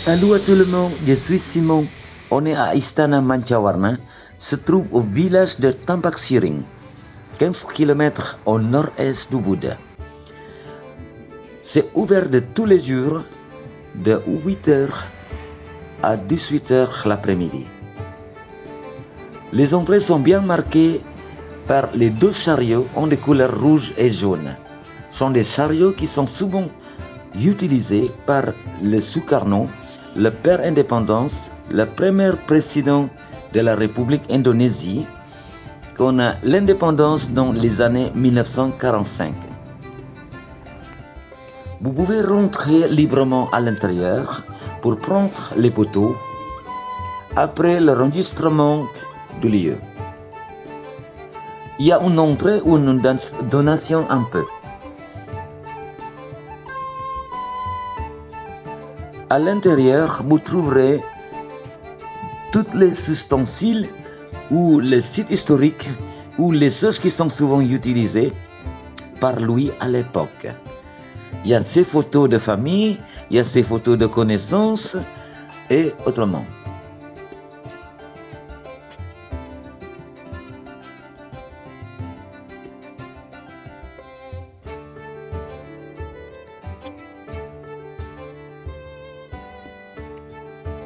Salut à tout le monde, je suis Simon. On est à Istana Mancawarna, se trouve au village de Tambak Siring, 15 km au nord-est du Bouddha. C'est ouvert de tous les jours, de 8h à 18h l'après-midi. Les entrées sont bien marquées par les deux chariots en des couleurs rouge et jaune. Ce sont des chariots qui sont souvent utilisés par le Sukarno, le père indépendance, le premier président de la République Indonésie, qu'on a l'indépendance dans les années 1945. Vous pouvez rentrer librement à l'intérieur pour prendre les photos après l'enregistrement du lieu. Il y a une entrée ou une donation un peu. À l'intérieur, vous trouverez tous les ustensiles ou les sites historiques ou les choses qui sont souvent utilisées par lui à l'époque. Il y a ses photos de famille, il y a ses photos de connaissances et autrement.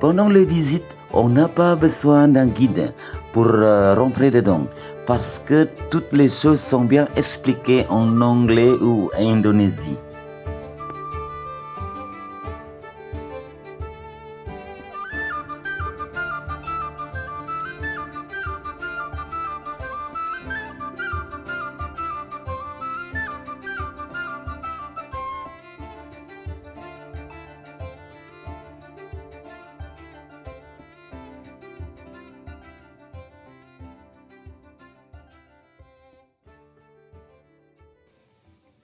Pendant les visites, on n'a pas besoin d'un guide pour rentrer dedans parce que toutes les choses sont bien expliquées en anglais ou en indonésien.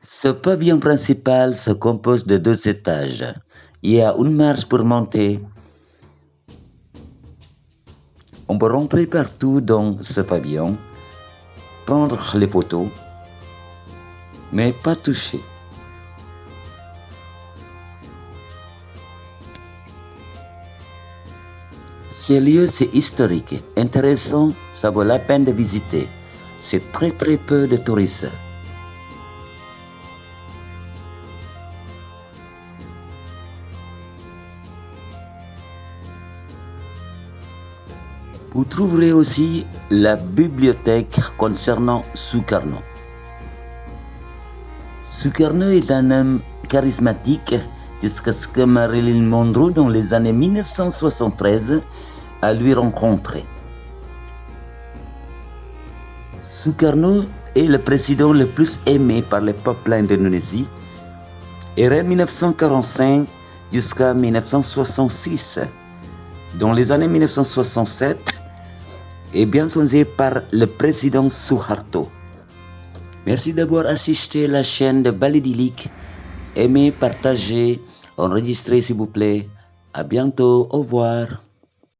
Ce pavillon principal se compose de 2 étages. Il y a une marche pour monter. On peut rentrer partout dans ce pavillon, prendre les photos, mais pas toucher. Ce lieu, c'est historique, intéressant, ça vaut la peine de visiter. C'est très peu de touristes. Vous trouverez aussi la bibliothèque concernant Sukarno. Sukarno est un homme charismatique jusqu'à ce que Marilyn Monroe, dans les années 1973, a lui rencontré. Sukarno est le président le plus aimé par le peuple indonésien et de 1945 jusqu'à 1966. Dans les années 1967, est bien changé par le président Suharto. Merci d'avoir assisté à la chaîne de Balidilic. Aimez, partagez, enregistrez s'il vous plaît. À bientôt, au revoir.